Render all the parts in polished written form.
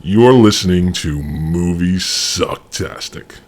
You're listening to Movie Sucktastic.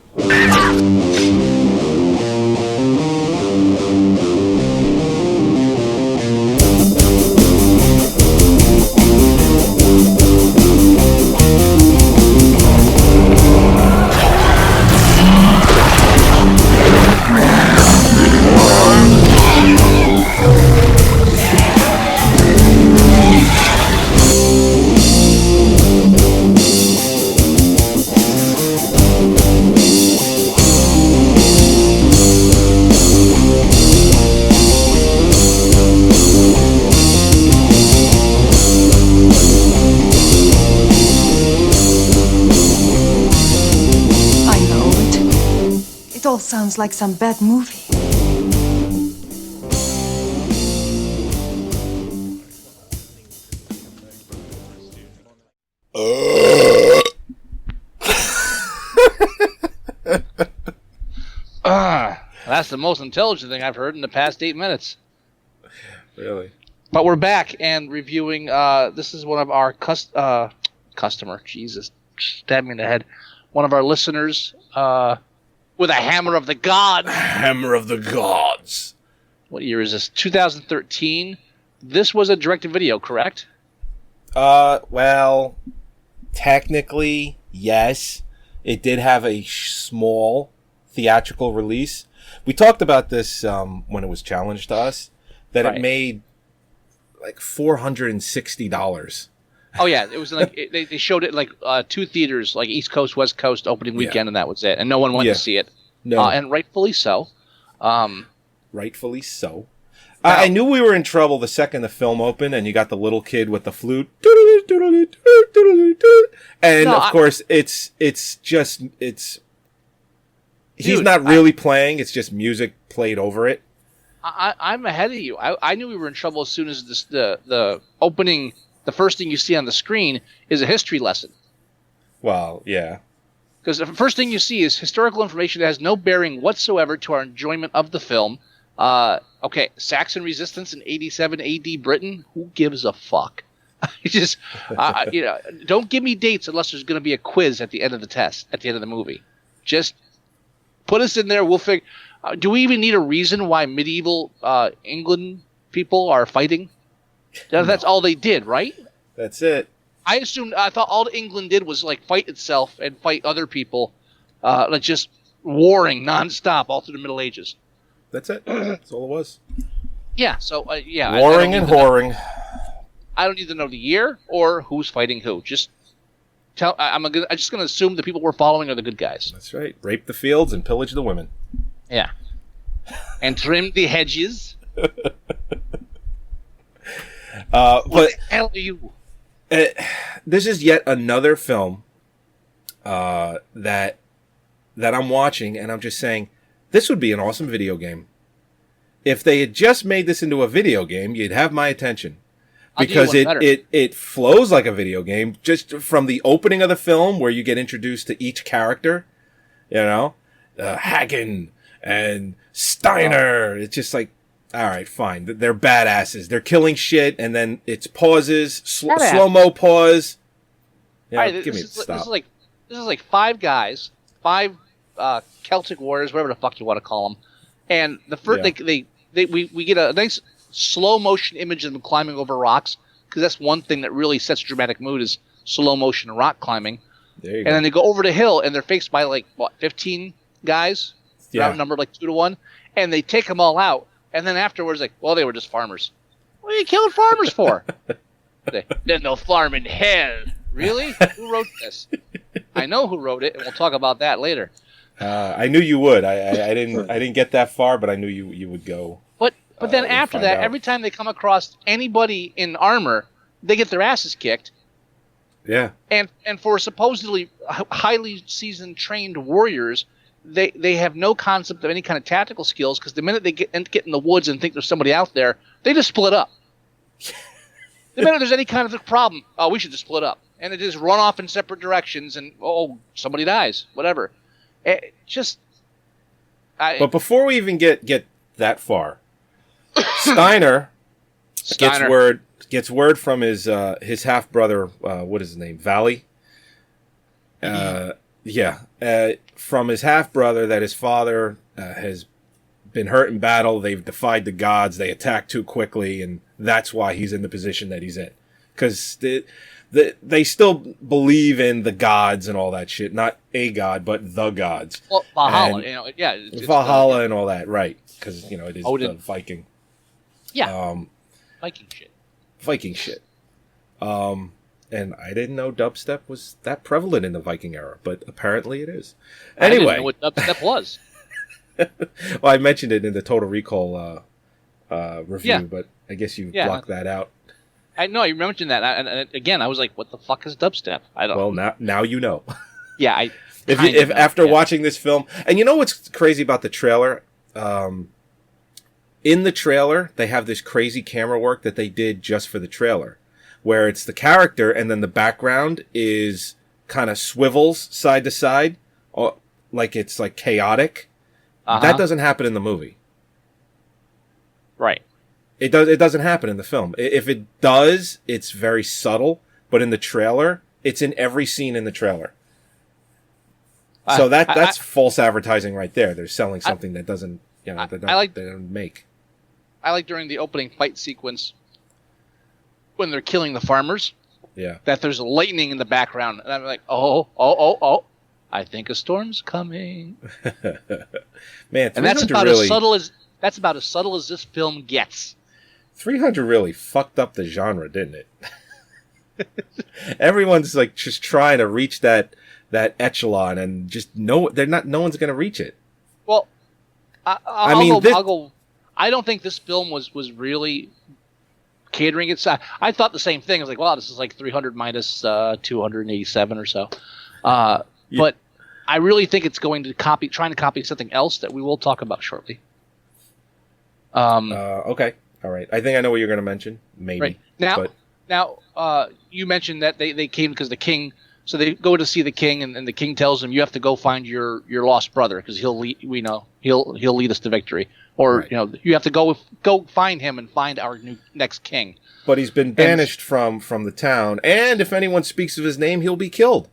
Sounds like some bad movie. That's the most intelligent thing I've heard in the past 8 minutes. Really? But we're back and reviewing. This is one of our customer. Jesus, stab me in the head. One of our listeners. With a hammer of the gods. Hammer of the gods. What year is this? 2013. This was a direct-to-video, correct? Well, technically, yes. It did have a small theatrical release. We talked about this when it was challenged to us, that It made like $460. Oh yeah, it was like they showed it like 2 theaters, like East Coast, West Coast opening weekend, and that was it. And no one went to see it. No, and rightfully so. Rightfully so. I knew we were in trouble the second the film opened, and you got the little kid with the flute, and of course it's he's not really playing; it's just music played over it. I'm ahead of you. I knew we were in trouble as soon as the opening. The first thing you see on the screen is a history lesson. Well, yeah. Because the first thing you see is historical information that has no bearing whatsoever to our enjoyment of the film. Okay, Saxon resistance in 87 AD Britain. Who gives a fuck? Just, don't give me dates unless there's going to be a quiz at the end of the test, at the end of the movie. Just put us in there. We'll figure. Do we even need a reason why medieval England people are fighting? That's all they did, right? That's it. I thought all England did was like fight itself and fight other people, like just warring nonstop all through the Middle Ages. That's it. That's all it was. Yeah. So warring and whoring. I don't need to know the year or who's fighting who. Just tell. I'm just gonna assume the people we're following are the good guys. That's right. Rape the fields and pillage the women. Yeah. And trim the hedges. What the hell are you? This is yet another film that I'm watching, and I'm just saying, this would be an awesome video game. If they had just made this into a video game, you'd have my attention. Because it flows like a video game, just from the opening of the film, where you get introduced to each character, Hagen and Steiner. It's just like, all right, fine. They're badasses. They're killing shit, and then it's pauses, slow-mo pause. Yeah, right, give me a stop. This is like 5 guys, 5 Celtic warriors, whatever the fuck you want to call them, and the first we get a nice slow motion image of them climbing over rocks, because that's one thing that really sets a dramatic mood is slow motion rock climbing. There you go. And then they go over the hill, and they're faced by 15 guys, outnumbered 2 to 1, and they take them all out. And then afterwards, they were just farmers. What are you killing farmers for? Then they'll farm in hell. Really? Who wrote this? I know who wrote it, and we'll talk about that later. I knew you would. I didn't get that far, but I knew you would go. But then after that, every time they come across anybody in armor, they get their asses kicked. Yeah. And for supposedly highly seasoned, trained warriors, they have no concept of any kind of tactical skills, because the minute they get in the woods and think there's somebody out there, they just split up. The minute there's any kind of a problem, we should just split up. And they just run off in separate directions, and, somebody dies, whatever. But before we even get that far, Steiner gets word from his half brother. What is his name? Valley. from his half brother that his father has been hurt in battle. They've defied the gods. They attacked too quickly, and that's why he's in the position that he's in. Because they still believe in the gods and all that shit. Not a god, but the gods. Well, Valhalla, it's Valhalla and all that, right? Because it is Odin. the Viking. Yeah. Viking shit. Viking shit. And I didn't know dubstep was that prevalent in the Viking era, but apparently it is. Anyway, I didn't know what dubstep was. Well, I mentioned it in the Total Recall review, but I guess you blocked that out. I know you mentioned that, and again, I was like, "What the fuck is dubstep?" I don't. Well, now you know. Yeah, if after watching this film, and you know what's crazy about the trailer? In the trailer, they have this crazy camera work that they did just for the trailer, where it's the character and then the background is kind of swivels side to side, like it's like chaotic. That doesn't happen in the movie. Right. It doesn't happen in the film. If it does, it's very subtle, but in the trailer, it's in every scene in the trailer. So that's false advertising right there. They're selling something that doesn't, they don't make. I like during the opening fight sequence when they're killing the farmers. Yeah. That there's lightning in the background, and I'm like, oh, I think a storm's coming. Man, and that's about as subtle as this film gets. 300 really fucked up the genre, didn't it? Everyone's like just trying to reach that echelon, and just no one's going to reach it. Well, I don't think this film was really catering its. I thought the same thing. I was like, wow, this is like 300 minus 287 or so. But I really think it's going to trying to copy something else that we will talk about shortly. Okay. All right. I think I know what you're going to mention. Maybe. Right. Now, you mentioned that they came because the king. So they go to see the king, and the king tells them, "You have to go find your lost brother because he'll lead us to victory." Or right. You have to go find him and find our next king. But he's been banished from the town, and if anyone speaks of his name, he'll be killed.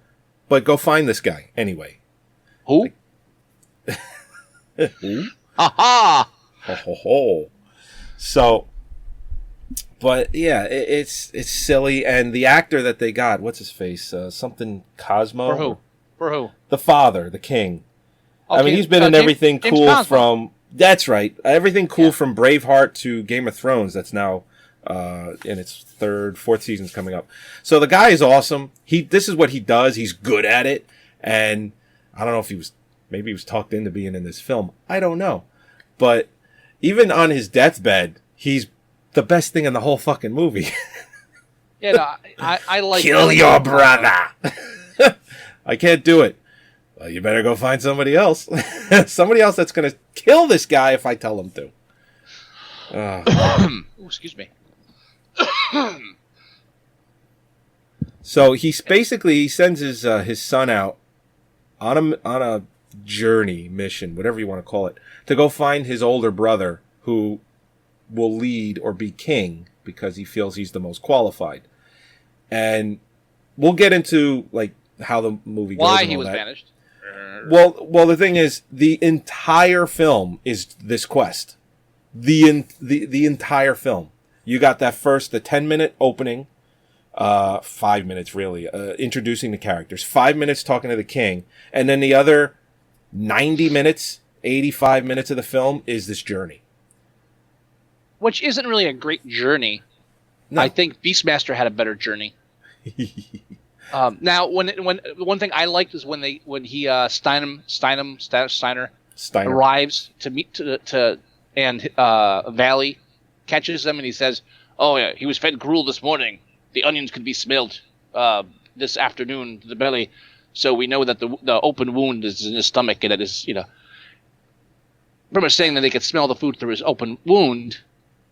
But go find this guy anyway. Who? Who? Aha! Ho ho ho! So, but yeah, it's silly, and the actor that they got, what's his face? Something Cosmo. For who? The father, the king. Okay, I mean, he's been in everything James cool Cosmo. From. That's right, everything cool from Braveheart to Game of Thrones. That's now in its fourth season's coming up. So the guy is awesome. This is what he does. He's good at it, and I don't know if maybe he was talked into being in this film. I don't know, but even on his deathbed, he's the best thing in the whole fucking movie. Yeah, no, I like kill your brother. I can't do it. Well, you better go find somebody else. Somebody else that's going to kill this guy if I tell him to. Ooh, excuse me. So he sends his son out on a journey, mission, whatever you want to call it, to go find his older brother who will lead or be king because he feels he's the most qualified. And we'll get into like how the movie goes. Why he was banished. Well, the thing is, the entire film is this quest. The entire film. You got the 10-minute opening, 5 minutes really, introducing the characters, 5 minutes talking to the king, and then the other 90 minutes, 85 minutes of the film is this journey. Which isn't really a great journey. No. I think Beastmaster had a better journey. Now, when one thing I liked is when Steiner arrives to meet and Valley catches them and he says, "Oh yeah, he was fed gruel this morning. The onions could be smelled this afternoon to the belly, so we know that the open wound is in his stomach and it is pretty much saying that they could smell the food through his open wound,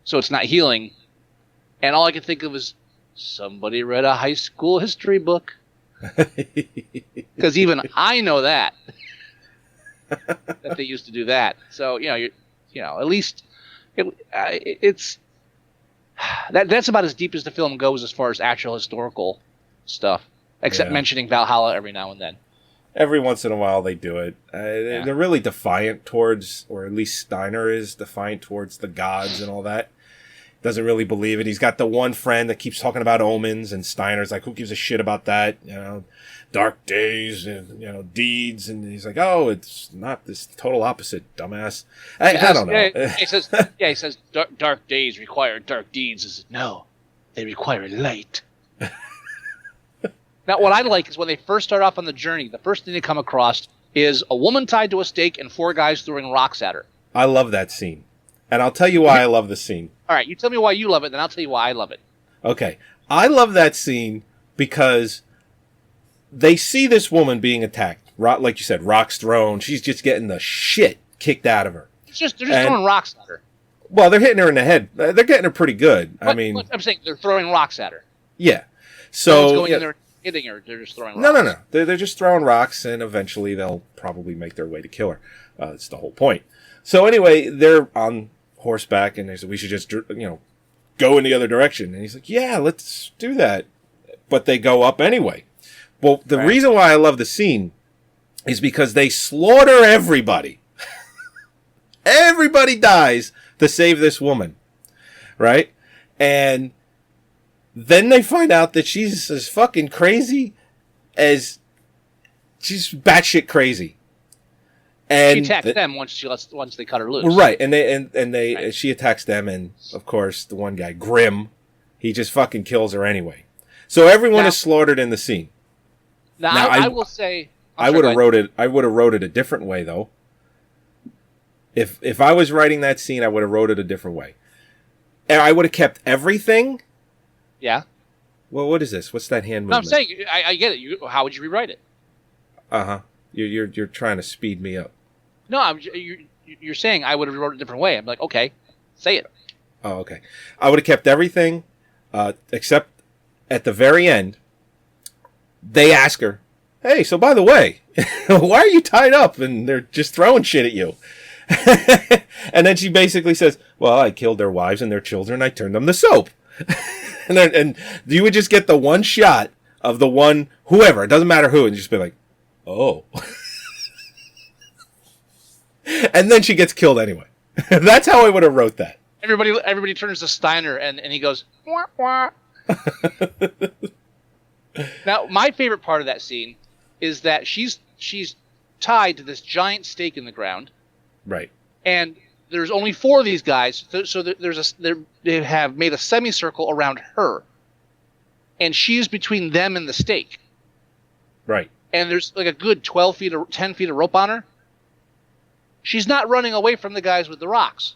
so it's not healing." And all I could think of is, somebody read a high school history book. Because even I know that they used to do that. So, at least it's that's about as deep as the film goes as far as actual historical stuff, except mentioning Valhalla every now and then. Every once in a while they do it. They're really defiant towards, or at least Steiner is defiant towards the gods and all that. Doesn't really believe it. He's got the one friend that keeps talking about omens, and Steiner's like, who gives a shit about that? Dark days and, deeds. And he's like, oh, it's not this total opposite, dumbass. I don't know. He says, dark days require dark deeds. He says, no, they require light. Now, what I like is when they first start off on the journey, the first thing they come across is a woman tied to a stake and 4 guys throwing rocks at her. I love that scene. And I'll tell you why I love the scene. All right, you tell me why you love it, then I'll tell you why I love it. Okay. I love that scene because they see this woman being attacked. Like you said, rocks thrown. She's just getting the shit kicked out of her. They're just throwing rocks at her. Well, they're hitting her in the head. They're getting her pretty good. But I'm saying they're throwing rocks at her. Yeah. So no one's going in there hitting her. They're just throwing rocks. No. They're just throwing rocks, and eventually they'll probably make their way to kill her. That's the whole point. So anyway, they're on horseback, and they said, we should just, go in the other direction. And he's like, yeah, let's do that. But they go up anyway. Well, the reason why I love the scene is because they slaughter everybody. Everybody dies to save this woman. Right? And then they find out that she's as fucking crazy as... She's batshit crazy. And she attacks them once they cut her loose. Right, and she attacks them, and of course the one guy, Grim, he just fucking kills her anyway. So everyone is slaughtered in the scene. Now I will say, I would have wrote it a different way though. If I was writing that scene, I would have wrote it a different way, and I would have kept everything. Yeah. Well, what is this? What's that hand movement? No, I'm saying I get it. How would you rewrite it? You're trying to speed me up. No, you're saying I would have wrote it a different way. I'm like, okay, say it. Oh, okay. I would have kept everything, except at the very end, they ask her, hey, so by the way, why are you tied up? And they're just throwing shit at you. And then she basically says, well, I killed their wives and their children. I turned them to soap. and you would just get the one shot of the one, whoever, it doesn't matter who, and just be like, oh. And then she gets killed anyway. That's how I would have wrote that. Everybody turns to Steiner and he goes, wah, wah. Now, my favorite part of that scene is that she's tied to this giant stake in the ground. Right. And there's only 4 of these guys, so they have made a semicircle around her. And she's between them and the stake. Right. And there's like a good 12 feet or 10 feet of rope on her. She's not running away from the guys with the rocks.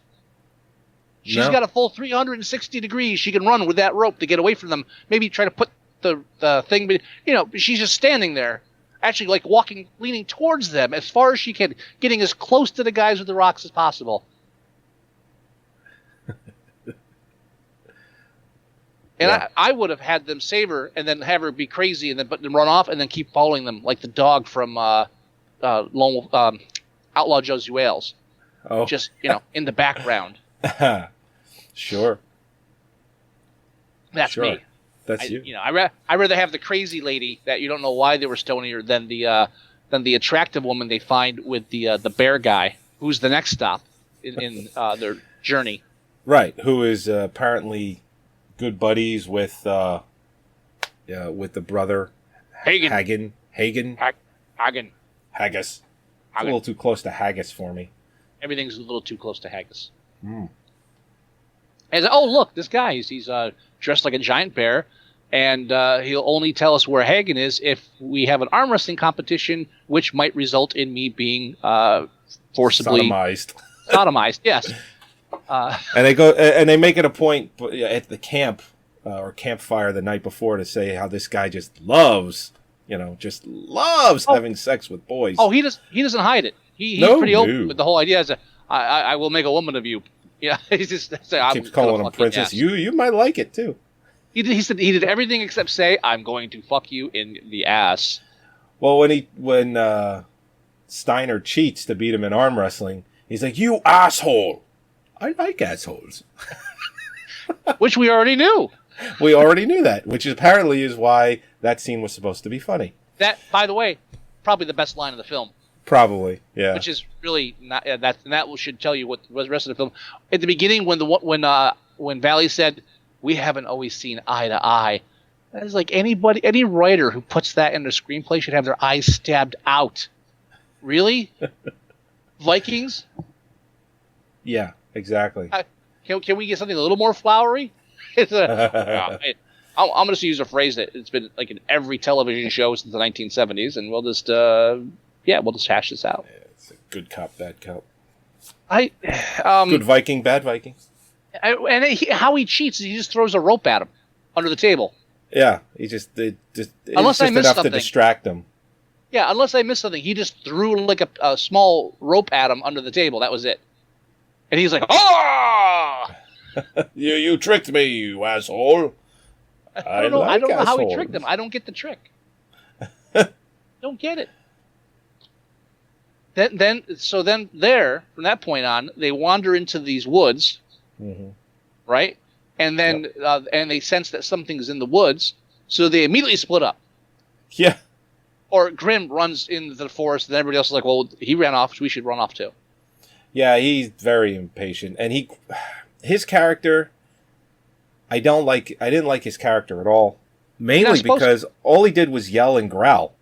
She's got a full 360 degrees she can run with that rope to get away from them. Maybe try to put the thing, but she's just standing there, actually like walking, leaning towards them as far as she can, getting as close to the guys with the rocks as possible. And yeah. I would have had them save her and then have her be crazy and then run off and then keep following them like the dog from Outlaw Josie Wales. Oh. Just, in the background. Sure. That's me. That's you. I'd rather have the crazy lady that you don't know why they were stoning her than the attractive woman they find with the bear guy, who's the next stop in their journey. Right, who is apparently good buddies with the brother Hagen. Haggis. It's a little too close to haggis for me. Everything's a little too close to haggis. Mm. And look, this guy, he's dressed like a giant bear, and he'll only tell us where Hagen is if we have an arm wrestling competition, which might result in me being forcibly sodomized. Yes. And they go and they make it a point at the camp or campfire the night before to say how this guy just loves having sex with boys. Oh, he doesn't hide it. He's pretty open with the whole idea. I will make a woman of you. Yeah, he's just keeps calling him princess. You might like it too. He said he did everything except say, "I'm going to fuck you in the ass." Well, when Steiner cheats to beat him in arm wrestling, he's like, "You asshole." I like assholes. Which we already knew. We already knew that, which apparently is why that scene was supposed to be funny. That, by the way, probably the best line of the film. Probably, yeah. Which is really not that should tell you what the rest of the film. At the beginning, when Valley said, "We haven't always seen eye to eye," it's like any writer who puts that in a screenplay should have their eyes stabbed out. Really, Vikings? Yeah, exactly. Can we get something a little more flowery? I'm going to use a phrase that it's been like in every television show since the 1970s, and we'll just hash this out. Yeah, it's a good cop, bad cop. Good Viking, bad Viking. How he cheats is he just throws a rope at him under the table. Yeah, it's just enough to distract him. Yeah, unless I missed something, he just threw like a small rope at him under the table. That was it. And he's like, "Oh! you tricked me, you asshole." I don't know how he tricked him. I don't get the trick. Don't get it. Then from that point on, they wander into these woods, right? And then and they sense that something's in the woods, so they immediately split up. Yeah. Or Grimm runs into the forest, and everybody else is like, "Well, he ran off, so we should run off too." Yeah, he's very impatient, and his character, I didn't like his character at all. Mainly because all he did was yell and growl.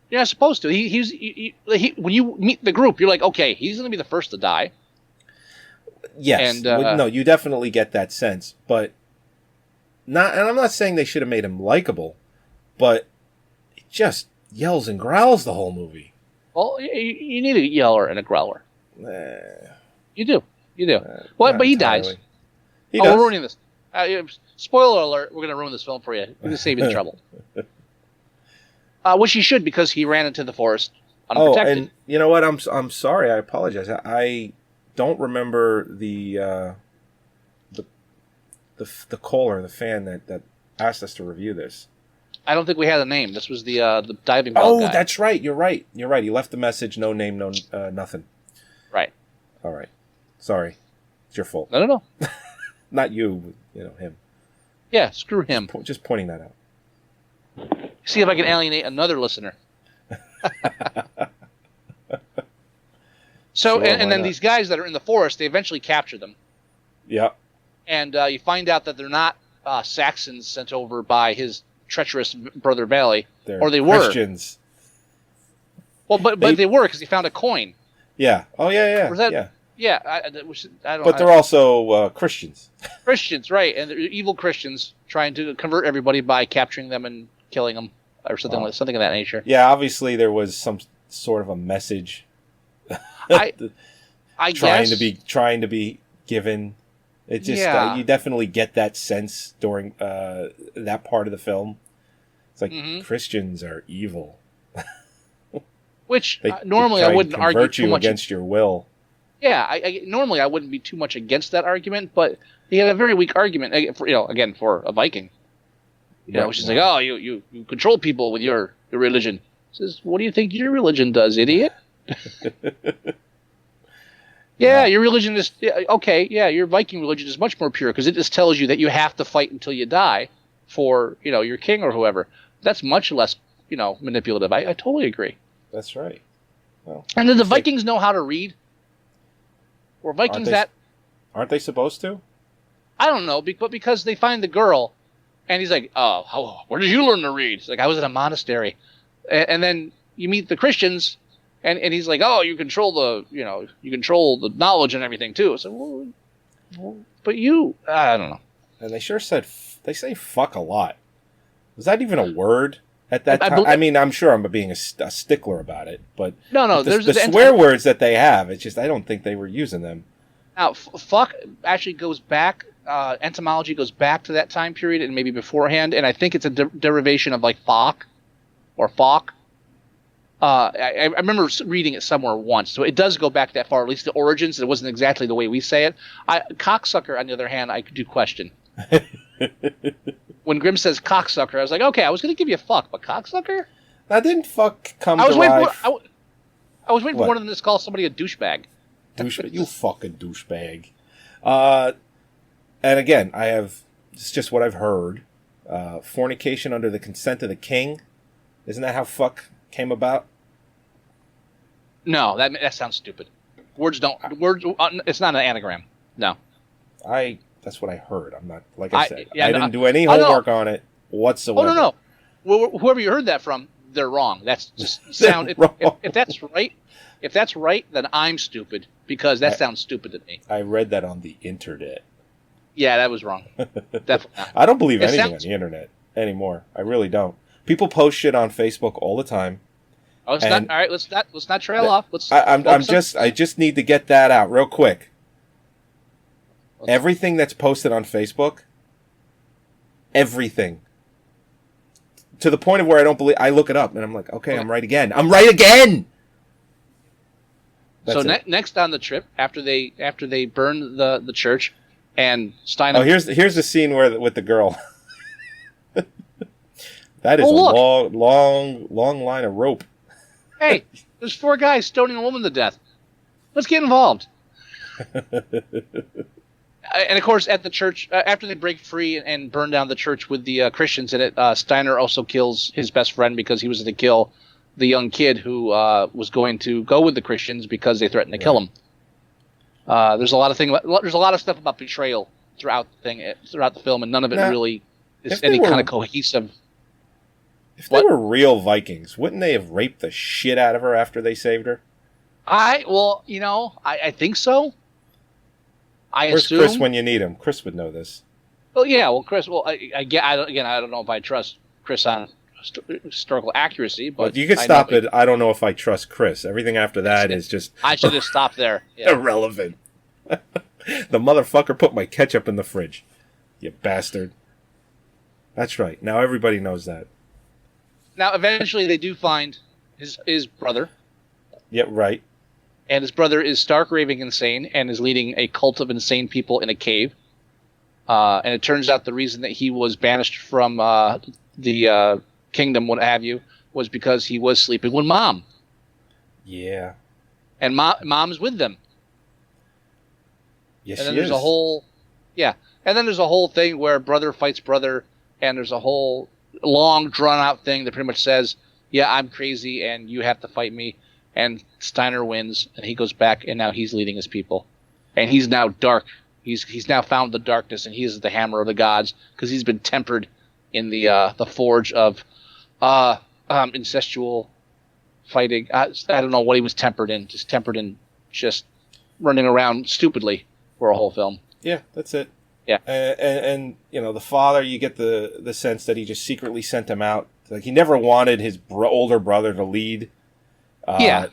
You're not supposed to. When you meet the group, you're like, okay, he's going to be the first to die. Yes, no, you definitely get that sense, but and I'm not saying they should have made him likable, but he just yells and growls the whole movie. Well, you need a yeller and a growler. You do. But he dies. We're ruining this. Spoiler alert, we're going to ruin this film for you. We're going to save you the trouble. Which he should, because he ran into the forest unprotected. Oh, and you know what? I'm sorry. I apologize. I don't remember the caller, the fan that asked us to review this. I don't think we had a name. This was the diving bell guy. Oh, that's right. You're right. He left the message. No name. No nothing. Right. All right. Sorry. It's your fault. No. Not you. Him. Yeah. Screw him. Just pointing that out. See if I can alienate another listener. So, and then these guys that are in the forest, they eventually capture them. Yeah. And you find out that they're not Saxons sent over by his treacherous brother Valley, or they were Christians. Well, but they were, because he found a coin. Yeah. Oh yeah. Yeah. Yeah. I don't. But they're also Christians. Christians, right? And they're evil Christians trying to convert everybody by capturing them and killing them, or something of that nature. Yeah. Obviously, there was some sort of a message. I trying guess to be given. It just you definitely get that sense during that part of the film. It's like Christians are evil. Which normally I wouldn't argue too much against your will. Yeah, normally I wouldn't be too much against that argument, but he had a very weak argument. For a Viking, which is like, oh, you control people with your religion. He says, what do you think your religion does, idiot? Yeah, your religion is okay. Yeah, your Viking religion is much more pure because it just tells you that you have to fight until you die for your king or whoever. That's much less manipulative. I totally agree. That's right. Well, and did the Vikings know how to read? Or Vikings aren't they supposed to? I don't know, but because they find the girl, and he's like, "Oh, where did you learn to read?" It's like, I was in a monastery, and then you meet the Christians. And he's like, oh, you control the knowledge and everything too. So, but I don't know. And they sure they say fuck a lot. Was that even a word at that time? I mean, I'm sure I'm being a stickler about it, but no. There's the swear words that they have. It's just I don't think they were using them. Now, fuck actually goes back. Etymology goes back to that time period and maybe beforehand, and I think it's a derivation of like "fok" or "fok." I remember reading it somewhere once, so it does go back that far, at least the origins. It wasn't exactly the way we say it. Cocksucker, on the other hand, I do question. When Grimm says cocksucker, I was like, okay, I was going to give you a fuck, but cocksucker? Now, didn't fuck come I was derive... waiting for one of them to call somebody a douchebag. Douchebag? You fucking douchebag. And again, it's just what I've heard. Fornication under the consent of the king. Isn't that how fuck came about? No, that sounds stupid. Words don't. Words. It's not an anagram. No. That's what I heard. I'm not, like I said, yeah, I no, didn't do any homework on it whatsoever. Oh, no. Well, whoever you heard that from, they're wrong. That's just sound. If that's right, then I'm stupid because that sounds stupid to me. I read that on the internet. Yeah, that was wrong. Definitely not. I don't believe anything on the internet anymore. I really don't. People post shit on Facebook all the time. Oh, it's not. All right, let's not trail off. I just need to get that out real quick. Everything that's posted on Facebook, everything, to the point of where I don't believe. I look it up and I'm like, okay, I'm right again. I'm right again. So next on the trip, after they burn the church, and Steiner. Oh, here's the scene with the girl. That is a long line of rope. Hey, there's 4 guys stoning a woman to death. Let's get involved. And of course, at the church, after they break free and burn down the church with the Christians in it, Steiner also kills his best friend because he was to kill the young kid who was going to go with the Christians because they threatened to kill him. There's a lot of stuff about betrayal throughout the film, and none of it really is any kind of cohesive. If they were real Vikings, wouldn't they have raped the shit out of her after they saved her? I think so. Where's assume. Chris when you need him? Chris would know this. Well, yeah. Well, Chris. Well, I don't know if I trust Chris on historical accuracy, but you could stop it. I don't know if I trust Chris. Everything after that is just. I should have stopped there. Yeah. Irrelevant. The motherfucker put my ketchup in the fridge. You bastard. That's right. Now everybody knows that. Now, eventually, they do find his brother. Yeah, right. And his brother is stark raving insane and is leading a cult of insane people in a cave. And it turns out the reason that he was banished from the kingdom, what have you, was because he was sleeping with Mom. Yeah. And Mom's with them. Yes, and then she there's is. And then there's a whole thing where brother fights brother, and there's a whole long, drawn-out thing that pretty much says, yeah, I'm crazy, and you have to fight me. And Steiner wins, and he goes back, and now he's leading his people. And he's now dark. He's now found the darkness, and he is the hammer of the gods, because he's been tempered in the forge of incestual fighting. I don't know what he was tempered in. Just running around stupidly for a whole film. Yeah, that's it. Yeah. And the father, you get the sense that he just secretly sent him out. Like, he never wanted his older brother to lead.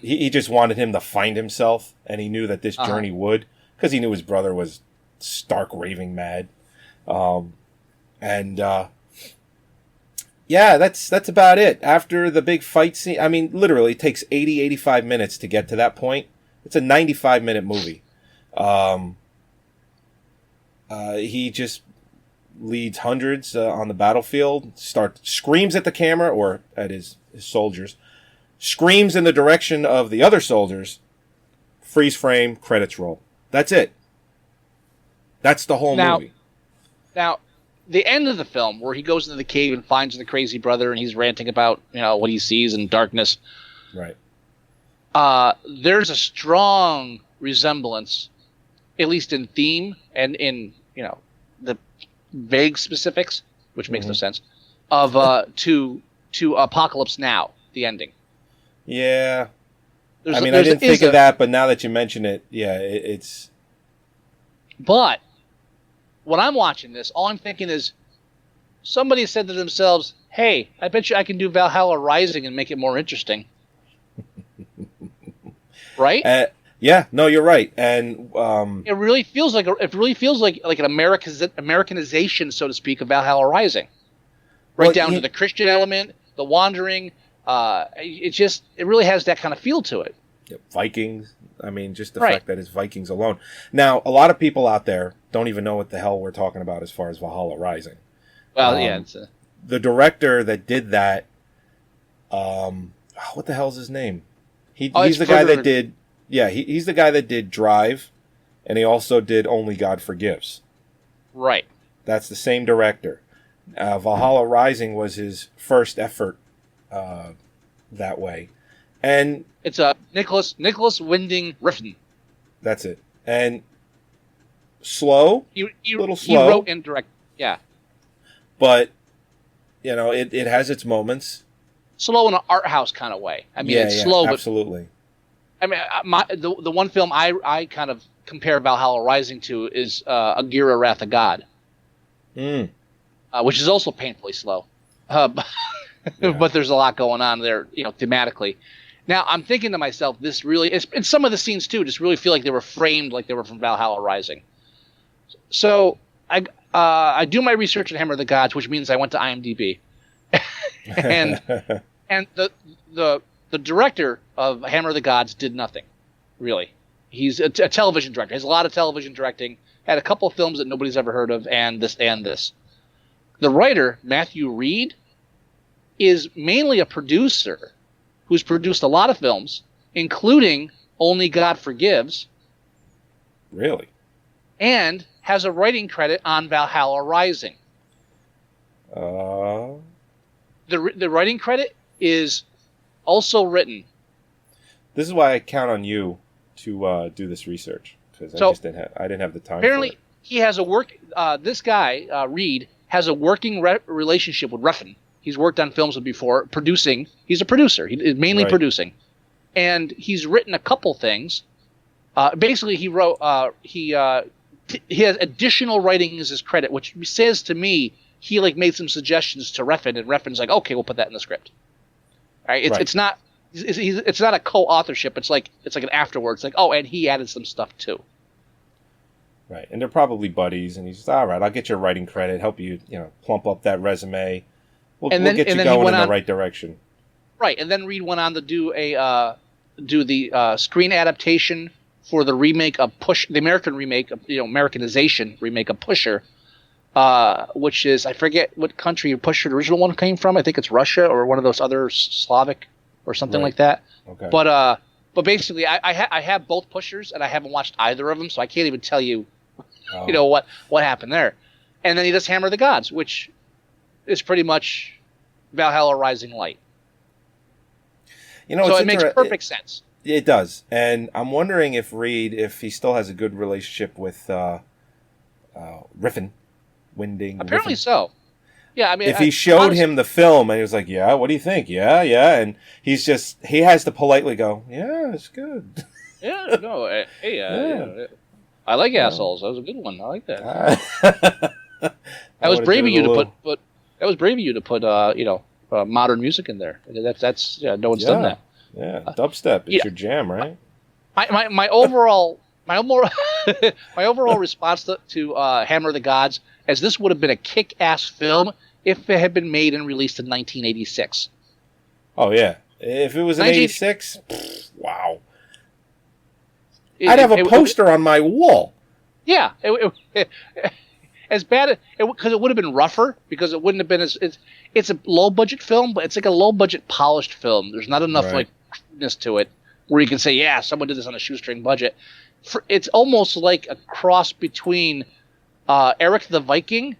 He just wanted him to find himself, and he knew that this journey would, because he knew his brother was stark raving mad. That's about it. After the big fight scene, I mean, literally, it takes 85 minutes to get to that point. It's a 95-minute movie. He just leads hundreds on the battlefield, screams at the camera, or at his soldiers, screams in the direction of the other soldiers, freeze frame, credits roll. That's it. That's the whole movie. Now, the end of the film, where he goes into the cave and finds the crazy brother, and he's ranting about what he sees in darkness. Right. There's a strong resemblance, at least in theme and in the vague specifics, which makes no sense, of to Apocalypse Now, the ending. Yeah. I didn't think of that, but now that you mention it, yeah, it's... But when I'm watching this, all I'm thinking is, somebody said to themselves, hey, I bet you I can do Valhalla Rising and make it more interesting. Right? Yeah, no, you're right, and it really feels like an Americanization, so to speak, of Valhalla Rising, down to the Christian element, the wandering. It really has that kind of feel to it. Vikings. I mean, just the fact that it's Vikings alone. Now, a lot of people out there don't even know what the hell we're talking about as far as Valhalla Rising. Well, yeah, the director that did that. What the hell's his name? He's the guy that did. Yeah, he's the guy that did Drive, and he also did Only God Forgives. Right. That's the same director. Valhalla Rising was his first effort that way. And it's Nicholas Winding Refn. That's it. And slow, He little slow. He wrote and directed. Yeah, but it has its moments. Slow in an art house kind of way. I mean, it's slow, absolutely. But I mean, the one film I kind of compare Valhalla Rising to is Agira Wrath of God, which is also painfully slow. But there's a lot going on there, thematically. Now I'm thinking to myself, this really is, and some of the scenes too, just really feel like they were framed like they were from Valhalla Rising. So I do my research on Hammer of the Gods, which means I went to IMDb, and the director of Hammer of the Gods did nothing, really. He's a television director. He has a lot of television directing. Had a couple of films that nobody's ever heard of, and this. The writer, Matthew Reed, is mainly a producer who's produced a lot of films, including Only God Forgives. Really? And has a writing credit on Valhalla Rising. The writing credit is also written. This is why I count on you to do this research, because I didn't have the time. Apparently, for it. he has a work. This guy Reed has a working relationship with Refn. He's worked on films before, producing. He's a producer. He is mainly producing, and he's written a couple things. Basically, he wrote. He has additional writing as his credit, which says to me he made some suggestions to Refn, and Refn's like, okay, we'll put that in the script. All right, it's not. It's not a co-authorship. It's like an afterwards. Like, oh, and he added some stuff too. Right, and they're probably buddies, and he's just, all right, I'll get your writing credit, help you, plump up that resume. We'll get you going in the right direction. Right, and then Reed went on to do the screen adaptation for the remake of the American remake of, Americanization remake of Pusher, which is, I forget what country Pusher, the original one, came from. I think it's Russia or one of those other Slavic or something like that. Okay. But basically, I have both Pushers, and I haven't watched either of them, so I can't even tell you, what happened there. And then he does Hammer of the Gods, which is pretty much Valhalla Rising light. So it makes perfect sense. It does. And I'm wondering if Reed, if he still has a good relationship with Refn, Winding. Apparently Refn. so. Yeah, I mean, if he showed him the film and he was like, yeah, what do you think? Yeah, and he has to politely go, yeah, it's good. Yeah, no, hey, I like Assholes. That was a good one. I like that. That was brave of you to put. That was brave of you to put. Modern music in there. That's no one's done that. Yeah, dubstep. It's your jam, right? My overall my overall response to Hammer of the Gods is this would have been a kick-ass film if it had been made and released in 1986. Oh yeah, if it was in 86, wow. I'd have a poster on my wall. Yeah, as bad because it would have been rougher, because it wouldn't have been as it's a low budget film, but it's like a low budget polished film. There's not enough ness to it where you can say, yeah, someone did this on a shoestring budget. It's almost like a cross between Eric the Viking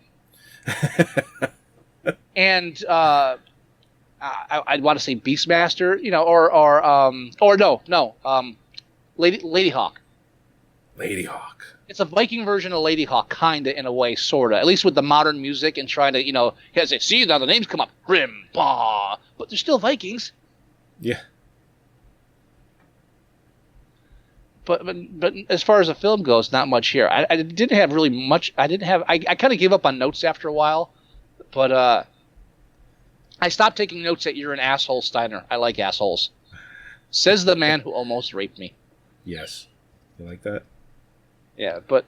and I'd want to say Beastmaster, Lady Hawk. Lady Hawk. It's a Viking version of Lady Hawk, kinda, in a way, sorta. At least with the modern music and trying to, see, now the names come up, Grim, Bah, but they're still Vikings. Yeah. But as far as the film goes, not much here. I didn't have really much. I kind of gave up on notes after a while, but I stopped taking notes at "You're an asshole, Steiner. I like assholes," says the man who almost raped me. Yes, you like that? Yeah, but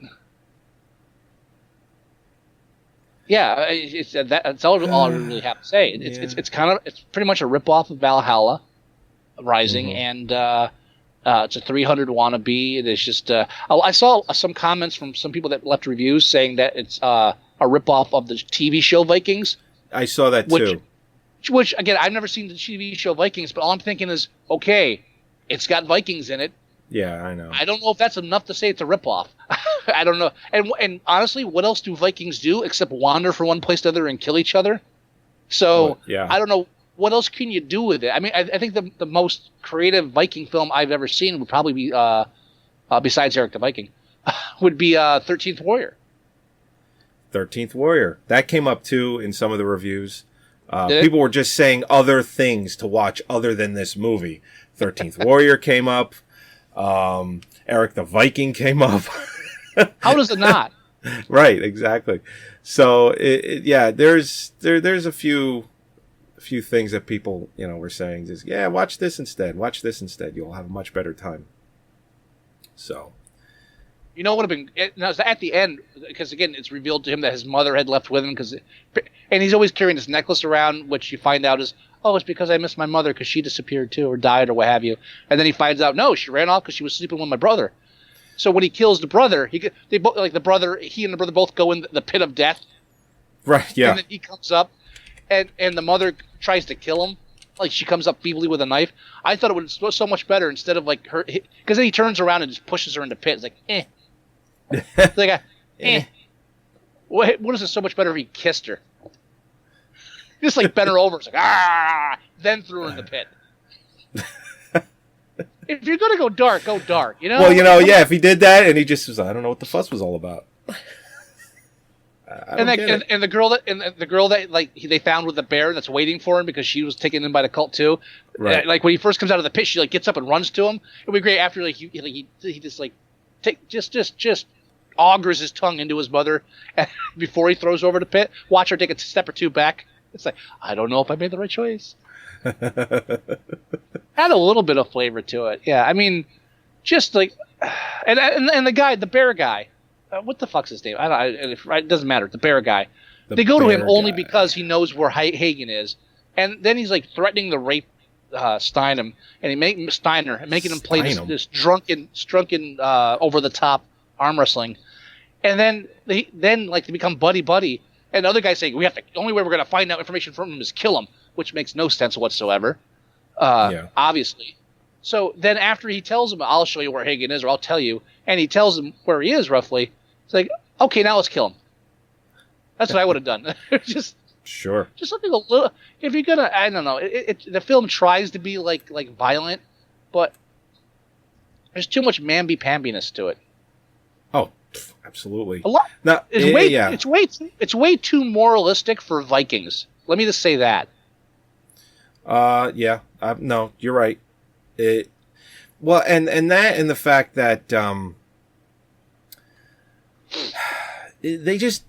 that's all I really have to say. It's pretty much a ripoff of Valhalla Rising, and it's a 300 wannabe. It's just I saw some comments from some people that left reviews saying that it's a ripoff of the TV show Vikings. I saw that too. Which again, I've never seen the TV show Vikings, but all I'm thinking is, okay, it's got Vikings in it. Yeah, I know. I don't know if that's enough to say it's a ripoff. I don't know. And honestly, what else do Vikings do except wander from one place to the other and kill each other? So I don't know. what else can you do with it? I mean, I think the most creative Viking film I've ever seen would probably be, besides Eric the Viking, would be 13th Warrior. 13th Warrior. That came up too in some of the reviews. People were just saying other things to watch other than this movie. 13th Warrior came up. Eric the Viking came up. How does it not? Right, exactly. So there's a few things that people were saying. Just watch this instead. Watch this instead. You'll have a much better time. So. You know what would have been now, at the end, because again it's revealed to him that his mother had left with him and he's always carrying this necklace around, which you find out is, oh, it's because I miss my mother because she disappeared too or died or what have you. And then he finds out, no, she ran off because she was sleeping with my brother. So when he kills the brother, he and the brother both go in the pit of death. Right. Yeah. And then he comes up, and the mother tries to kill him. Like she comes up feebly with a knife. I thought it would go so much better instead of like her, because then he turns around and just pushes her in the pit. It's like, eh. It's like, eh. What is it so much better if he kissed her? Just like bent her over. It's like, ah, then threw her in the pit. If you're gonna go dark, go dark. You know. Well, if he did that and he just was, I don't know what the fuss was all about. And the girl that like they found with the bear that's waiting for him because she was taken in by the cult too. Right. Like when he first comes out of the pit, she like gets up and runs to him. It would be great after he just like just augers his tongue into his mother before he throws her over the pit. Watch her take a step or two back. It's like, I don't know if I made the right choice. Had a little bit of flavor to it. Yeah, I mean, just like, and the guy, the bear guy, what the fuck's his name? It doesn't matter. The bear guy. They go to him only because he knows where Hagen is, and then he's like threatening to rape Steinem, and making him play this drunken over the top arm wrestling, and then they become buddy, and the other guy's saying the only way we're gonna find out information from him is kill him, which makes no sense whatsoever. Obviously. So then after he tells him, I'll show you where Hagen is, or I'll tell you, and he tells him where he is roughly, it's like, okay, now let's kill him. That's what I would have done. Just something a little. If you're gonna, I don't know. The film tries to be like violent, but there's too much mamby-pambiness to it. Oh, absolutely. A lot. No, It's way too moralistic for Vikings. Let me just say that. No, you're right. And that and the fact that they just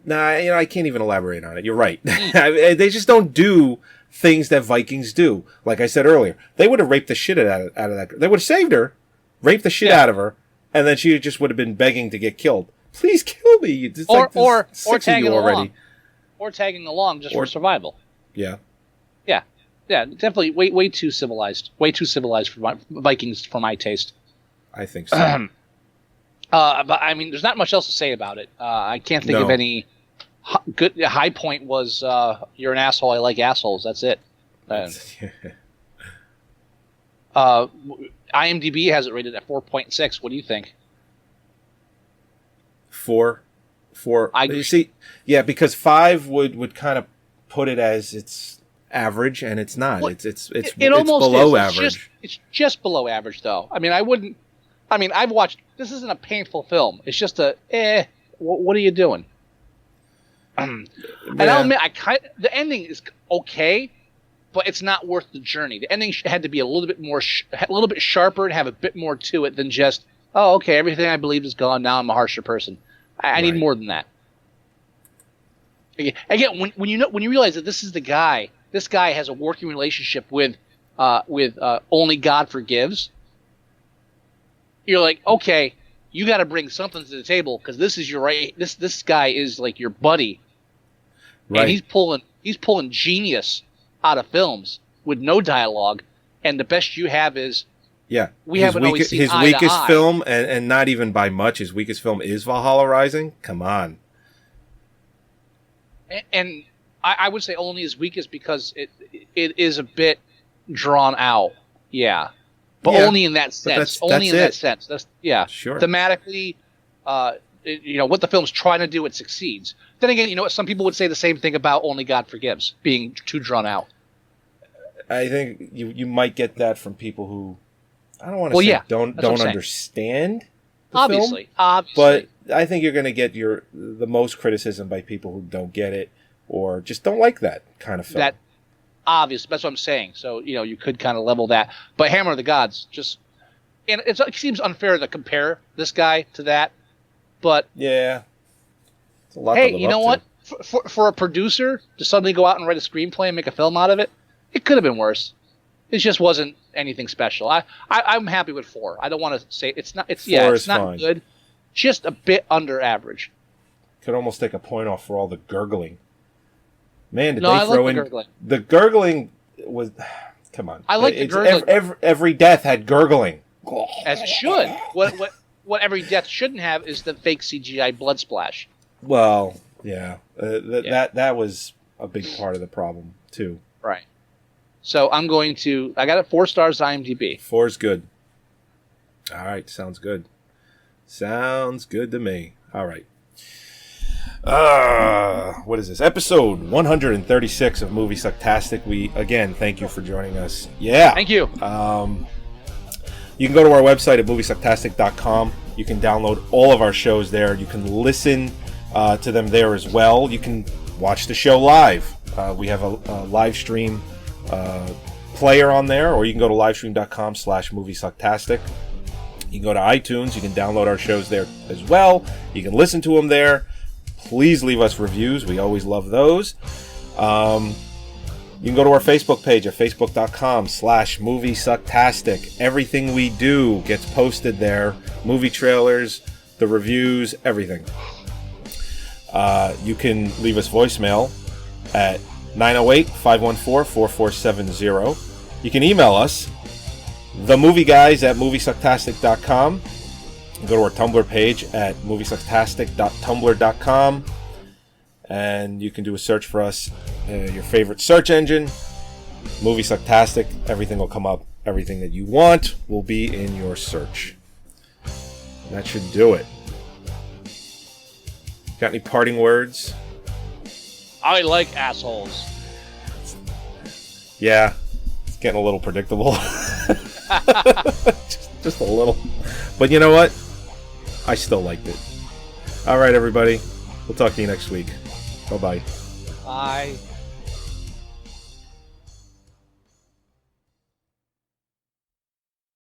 I can't even elaborate on it. You're right. They just don't do things that Vikings do. Like I said earlier, they would have raped the shit out of that. They would have saved her, raped the shit out of her, and then she just would have been begging to get killed. Please kill me. It's or tagging along. Or tagging along just for survival. Yeah. Yeah, definitely way too civilized. Way too civilized for Vikings for my taste. I think so. But I mean, there's not much else to say about it. I can't think of any good high point. Was you're an asshole? I like assholes. That's it. IMDb has it rated at 4.6. What do you think? 4. You see, because 5 would kind of put it as it's average, and it's not. Well, it's below average. It's just below average, though. I mean, I've watched. This isn't a painful film. It's just what are you doing? And I'll admit, the ending is okay, but it's not worth the journey. The ending had to be a little bit more, a little bit sharper, and have a bit more to it than just, oh, okay, everything I believed is gone. Now I'm a harsher person. I need more than that. Again, when you realize that this is the guy. This guy has a working relationship with Only God Forgives. You're like, okay, you got to bring something to the table because this is this guy is like your buddy, right? And he's pulling genius out of films with no dialogue, and the best you have is we haven't always seen his weakest film, and not even by much. His weakest film is Valhalla Rising. Come on, and I would say only his weakest because it is a bit drawn out. Yeah. But only in that sense. That's sure. Thematically, what the film's trying to do, it succeeds. Then again, you know what? Some people would say the same thing about Only God Forgives being too drawn out. I think you might get that from people who, I don't want to say don't understand the film, but I think you're going to get the most criticism by people who don't get it or just don't like that kind of film. That obvious. That's what I'm saying. So you could kind of level that. But Hammer of the Gods and it seems unfair to compare this guy to that. But yeah, it's a lot. Hey, you know what? For a producer to suddenly go out and write a screenplay and make a film out of it, it could have been worse. It just wasn't anything special. I'm happy with 4. I don't want to say it's not. It's not fine. Good. Just a bit under average. Could almost take a point off for all the gurgling. Man, did they throw throw in the gurgling? The gurgling was. Come on. I like the gurgling. Every death had gurgling. As it should. What every death shouldn't have is the fake CGI blood splash. Well, yeah. That was a big part of the problem too. Right. So I got it 4 stars IMDb. 4 is good. All right, sounds good. Sounds good to me. All right. What is this? Episode 136 of Movie Sucktastic. We, again, thank you for joining us. Yeah. Thank you. You can go to our website at moviesucktastic.com. You can download all of our shows there. You can listen to them there as well. You can watch the show live. We have a live stream player on there, or you can go to livestream.com/moviesucktastic. You can go to iTunes. You can download our shows there as well. You can listen to them there. Please leave us reviews. We always love those. You can go to our Facebook page at facebook.com/moviesucktastic. Everything we do gets posted there. Movie trailers, the reviews, everything. You can leave us voicemail at 908-514-4470. You can email us, themovieguys@moviesucktastic.com. Go to our Tumblr page at moviesucktastic.tumblr.com, and you can do a search for us, your favorite search engine, Movie Sucktastic. Everything will come up. Everything that you want will be in your search. And that should do it. Got any parting words? I like assholes. Yeah, it's getting a little predictable. just a little. But you know what? I still liked it. All right, everybody. We'll talk to you next week. Bye-bye. Bye.